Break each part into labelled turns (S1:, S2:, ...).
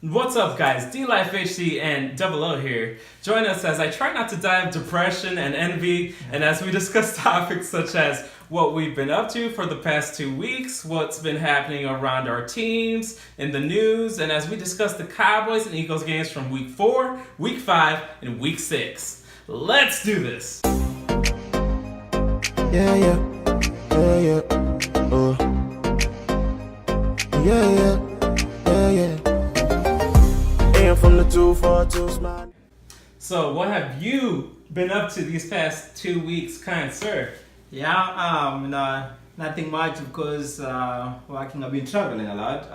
S1: What's up, guys? dLifeHD and Double O here. Join us as I try not to die of depression and envy, and as we discuss topics such as what we've been up to for the past 2 weeks, what's been happening around our teams, in the news, and as we discuss the Cowboys and Eagles games from Week 4, Week 5, and Week 6. Let's do this!
S2: Yeah. And from the 242 smile.
S1: So, what have you been up to these past 2 weeks, kind sir?
S3: Nothing much because working. I've been traveling a lot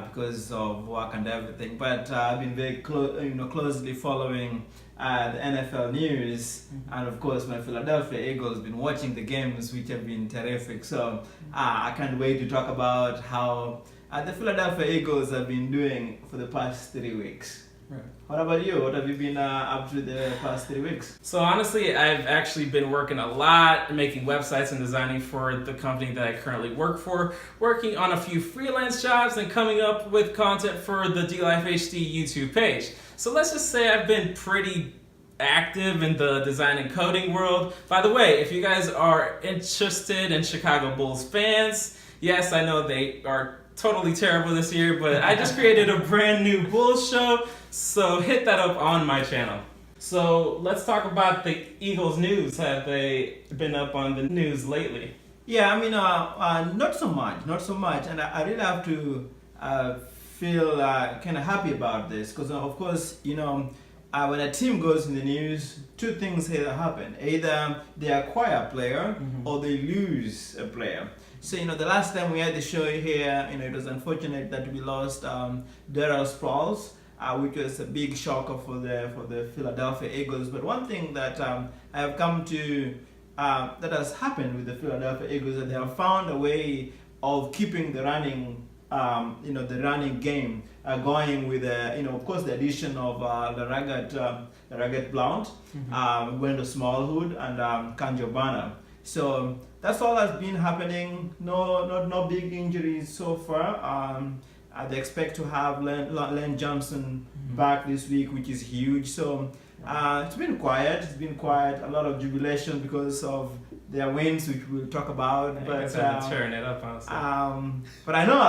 S3: because of work and everything. But I've been very closely following the NFL news, and of course my Philadelphia Eagles been watching the games, which have been terrific. So I can't wait to talk about how the Philadelphia Eagles have been doing for the past 3 weeks.
S1: Right.
S3: What about you? What have you been up to the past 3 weeks?
S1: So honestly, I've actually been working a lot, making websites and designing for the company that I currently work for, working on a few freelance jobs and coming up with content for the dLifeHD YouTube page. So let's just say I've been pretty active in the design and coding world. By the way, if you guys are interested in Chicago Bulls fans, yes, I know they are totally terrible this year, but I just created a brand new Bulls show, so hit that up on my channel. So let's talk about the Eagles news. Have they been up on the news lately?
S3: Yeah, not so much, and I really have to feel kind of happy about this because, of course, when a team goes in the news, two things either happen: either they acquire a player or they lose a player. So the last time we had the show here, it was unfortunate that we lost Darryl Sproles, which was a big shocker for the Philadelphia Eagles. But one thing that I have come to that has happened with the Philadelphia Eagles is that they have found a way of keeping the running game going with of course the addition of the Ragged Blount, Wendell Smallwood, and Kanjobana. So that's all that's been happening. No big injuries so far. They expect to have Len Johnson back this week, which is huge. So it's been quiet. A lot of jubilation because of their wins, which we'll talk about.
S1: But tearing it up, honestly.
S3: But I know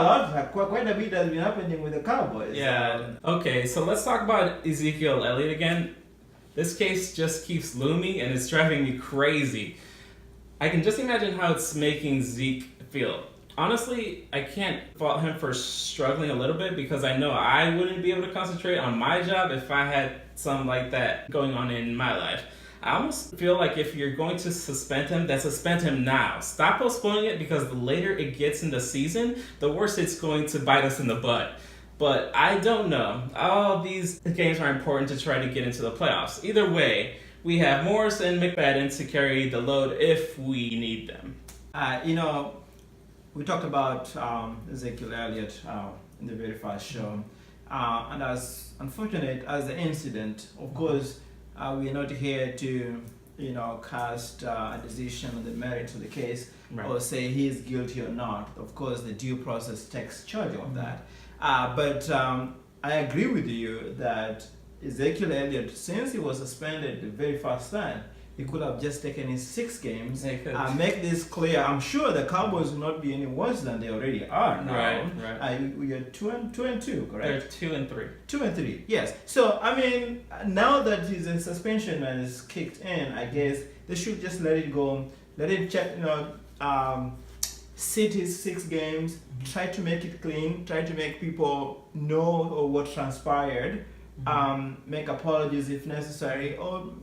S3: quite a bit has been happening with the Cowboys.
S1: Yeah. Okay, so let's talk about Ezekiel Elliott again. This case just keeps looming, and it's driving me crazy. I can just imagine how it's making Zeke feel. Honestly, I can't fault him for struggling a little bit because I know I wouldn't be able to concentrate on my job if I had something like that going on in my life. I almost feel like if you're going to suspend him, then suspend him now. Stop postponing it because the later it gets in the season, the worse it's going to bite us in the butt. But I don't know. All these games are important to try to get into the playoffs. Either way, we have Morris and McFadden to carry the load if we need them.
S3: We talked about Ezekiel Elliott in the very first show. And as unfortunate as the incident, of course, we are not here to, cast a decision on the merits of the case, right, or say he is guilty or not. Of course, the due process takes charge of that. But I agree with you that Ezekiel Elliott, since he was suspended the very first time, he could have just taken his 6 games. Make this clear. I'm sure the Cowboys will not be any worse than they already are now.
S1: Right.
S3: We are 2-2, correct?
S1: They're 2-3.
S3: 2-3, yes. So now that his suspension is kicked in, I guess they should just let it go. Let him check. Sit his 6 games. Try to make it clean. Try to make people know what transpired. Make apologies if necessary, or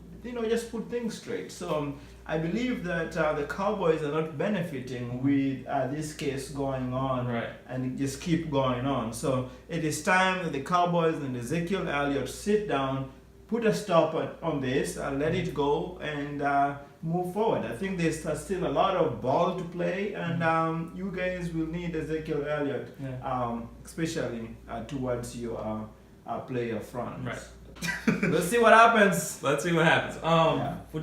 S3: just put things straight. So I believe that the Cowboys are not benefiting with this case going on,
S1: right,
S3: and just keep going on. So it is time that the Cowboys and Ezekiel Elliott sit down, put a stop on this, let it go, and move forward. I think there's still a lot of ball to play, and you guys will need Ezekiel Elliott, especially towards your player front.
S1: Right.
S3: Let's see what happens.
S1: Would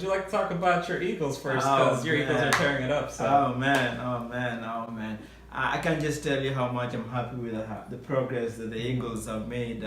S1: you like to talk about your Eagles first? Because your Eagles are tearing it up. So.
S3: Oh man. I can just tell you how much I'm happy with the progress that the Eagles have made,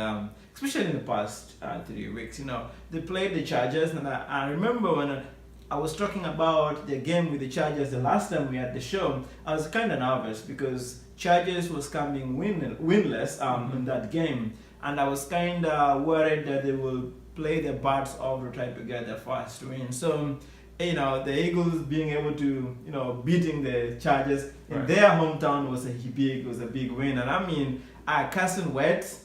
S3: especially in the past 3 weeks. You know, they played the Chargers, and I remember when I was talking about the game with the Chargers the last time we had the show, I was kind of nervous because Chargers was coming winless in that game, and I was kind of worried that they will play their butts off to try to get their first win. So, you know, the Eagles being able to, you know, beating the Chargers in their hometown was a big win. And I mean, Carson Wentz,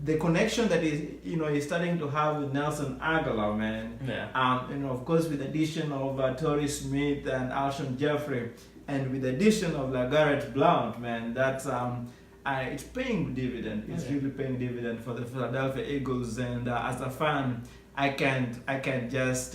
S3: the connection that he's starting to have with Nelson Aguilar, man.
S1: Yeah.
S3: You know, of course, with the addition of Torrey Smith and Alshon Jeffrey, and with the addition of Garrett Blount, man, that's it's paying dividend. It's really paying dividend for the Philadelphia Eagles. And as a fan, I can just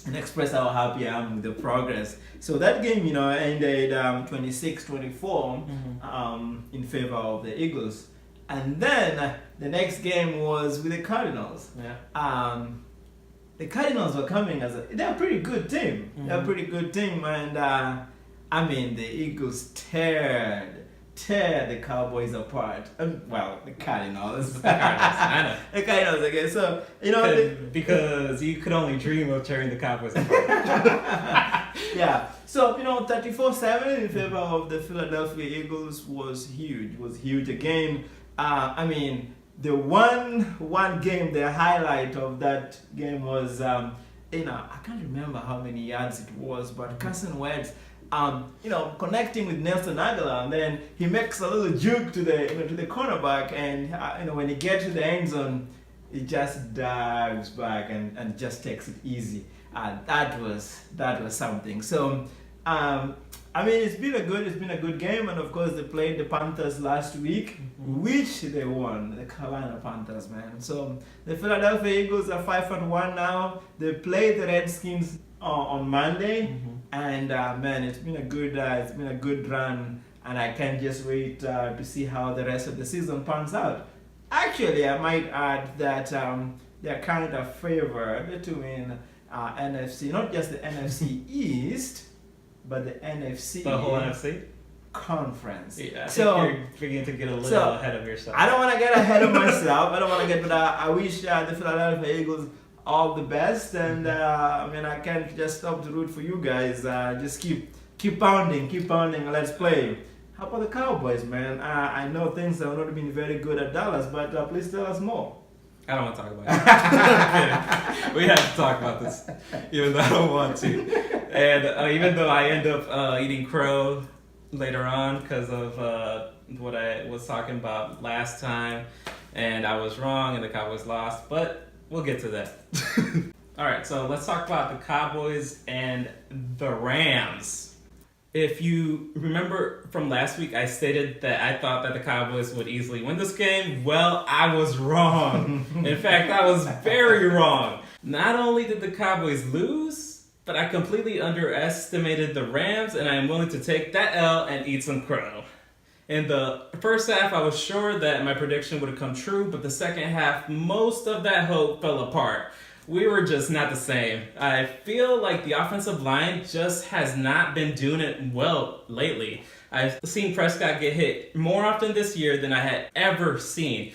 S3: and express how happy I am with the progress. So that game, you know, ended 26-24 in favor of the Eagles. And then the next game was with the Cardinals.
S1: Yeah.
S3: The Cardinals were coming they're a pretty good team. They're a pretty good team, and I mean, the Eagles tear the Cowboys apart. Well, the Cardinals.
S1: I know.
S3: The Cardinals, okay. So, you know,
S1: because you could only dream of tearing the Cowboys apart.
S3: yeah. So, you know, 34-7 in favor of the Philadelphia Eagles was huge again. I mean, the one game, the highlight of that game was, you know, I can't remember how many yards it was, but Carson Wentz, you know, connecting with Nelson Aguilar, and then he makes a little juke to the cornerback, and you know, when he gets to the end zone, he just dives back and just takes it easy. That was something. So, I mean, it's been a good game, and of course they played the Panthers last week, which they won, the Carolina Panthers, man. So the Philadelphia Eagles are 5-1 now. They played the Redskins on Monday, and man, it's been a good run, and I can't just wait to see how the rest of the season pans out. Actually, I might add that they're kind of favored to win NFC, not just the NFC East, but the NFC.
S1: The whole NFC?
S3: Conference.
S1: Yeah, I
S3: so
S1: think you're beginning to get a little ahead of yourself.
S3: I don't want to get ahead of myself. But I wish the Philadelphia Eagles all the best, and I mean, I can't just stop to root for you guys. Just keep pounding, and let's play. How about the Cowboys, man? I know things have not been very good at Dallas, but please tell us more.
S1: I don't want to talk about it. We have to talk about this, even though I don't want to. And even though I end up eating crow later on because of what I was talking about last time, and I was wrong and the Cowboys lost, but we'll get to that. All right, so let's talk about the Cowboys and the Rams. If you remember from last week, I stated that I thought that the Cowboys would easily win this game. Well, I was wrong. In fact, I was very wrong. Not only did the Cowboys lose, but I completely underestimated the Rams, and I am willing to take that L and eat some crow. In the first half, I was sure that my prediction would have come true, but the second half, most of that hope fell apart. We were just not the same. I feel like the offensive line just has not been doing it well lately. I've seen Prescott get hit more often this year than I had ever seen.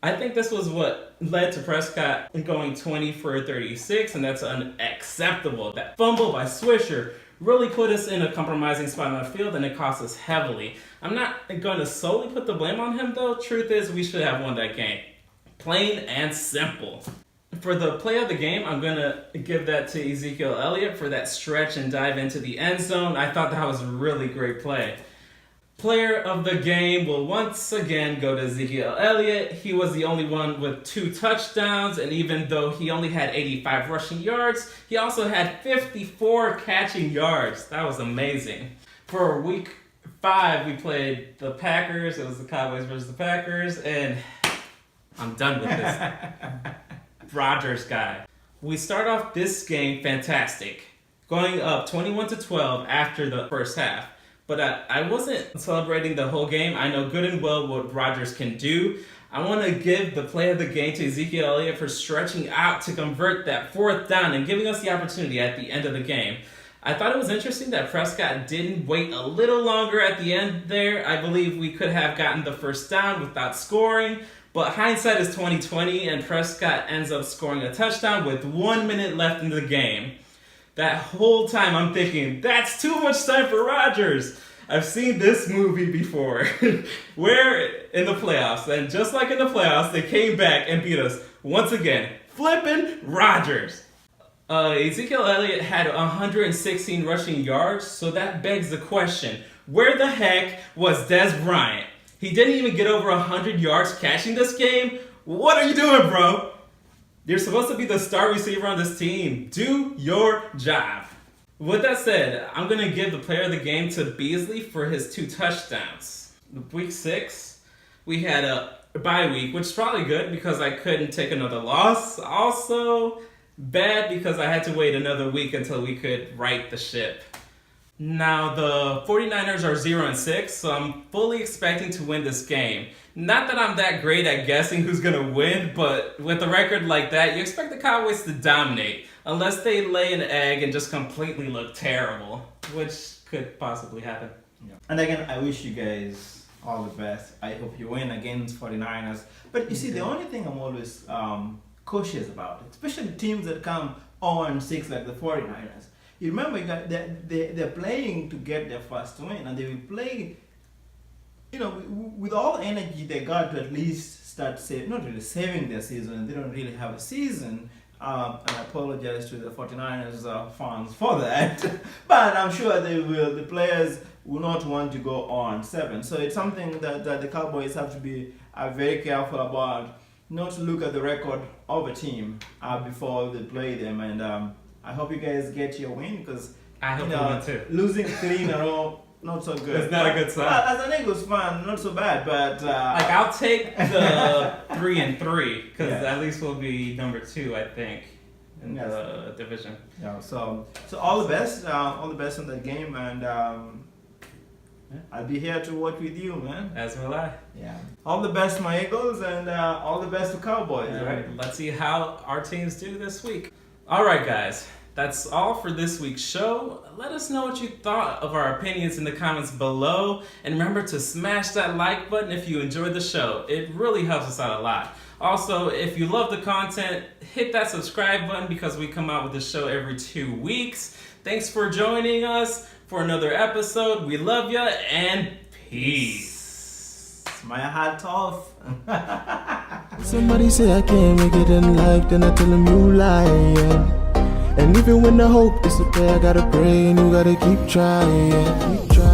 S1: I think this was what led to Prescott going 20 for 36, and that's unacceptable. That fumble by Swisher really put us in a compromising spot on the field, and it cost us heavily. I'm not going to solely put the blame on him, though. Truth is, we should have won that game. Plain and simple. For the play of the game, I'm going to give that to Ezekiel Elliott for that stretch and dive into the end zone. I thought that was a really great play. Player of the game will once again go to Ezekiel Elliott. He was the only one with 2 touchdowns, and even though he only had 85 rushing yards, he also had 54 catching yards. That was amazing. For week 5, we played the Packers. It was the Cowboys versus the Packers, and I'm done with this Rodgers guy. We start off this game fantastic, going up 21-12 after the first half. But I wasn't celebrating the whole game. I know good and well what Rodgers can do. I want to give the play of the game to Ezekiel Elliott for stretching out to convert that 4th down and giving us the opportunity at the end of the game. I thought it was interesting that Prescott didn't wait a little longer at the end there. I believe we could have gotten the first down without scoring, but hindsight is 20/20, and Prescott ends up scoring a touchdown with 1 minute left in the game. That whole time I'm thinking, that's too much time for Rodgers. I've seen this movie before, where in the playoffs, and just like in the playoffs, they came back and beat us once again. Flippin' Rodgers. Ezekiel Elliott had 116 rushing yards, so that begs the question, where the heck was Des Bryant? He didn't even get over 100 yards catching this game? What are you doing, bro? You're supposed to be the star receiver on this team. Do your job. With that said, I'm going to give the player of the game to Beasley for his 2 touchdowns. Week 6, we had a bye week, which is probably good because I couldn't take another loss. Also, bad because I had to wait another week until we could right the ship. Now, the 49ers are 0-6, so I'm fully expecting to win this game. Not that I'm that great at guessing who's going to win, but with a record like that, you expect the Cowboys to dominate. Unless they lay an egg and just completely look terrible, which could possibly happen.
S3: Yeah. And again, I wish you guys all the best. I hope you win against 49ers. But you see, the only thing I'm always cautious about, especially teams that come 0-6 like the 49ers. You remember they're playing to get their first win, and they will play, with all the energy they got to at least start not really saving their season, and they don't really have a season. And I apologize to the 49ers fans for that, but I'm sure the players will not want to go on 7. So it's something that the Cowboys have to be very careful about, not to look at the record of a team before they play them. And I hope you guys get your win, because
S1: I hope you win too.
S3: Losing 3 in a row, not so good.
S1: It's not a good sign.
S3: As an Eagles fan, not so bad, but
S1: I'll take the 3-3 because at least we'll be number 2, I think, in the division.
S3: Yeah. So all the best in that game, and I'll be here to work with you, man.
S1: As will I.
S3: Yeah. All the best, my Eagles, and all the best to Cowboys.
S1: All right. Let's see how our teams do this week. All right, guys. That's all for this week's show. Let us know what you thought of our opinions in the comments below. And remember to smash that like button if you enjoyed the show. It really helps us out a lot. Also, if you love the content, hit that subscribe button because we come out with the show every 2 weeks. Thanks for joining us for another episode. We love ya and peace.
S3: My hat off.
S2: Somebody say I can't make it in life, then I tell them you lying. And even when the hope disappears, I gotta pray and you gotta keep trying. Keep trying.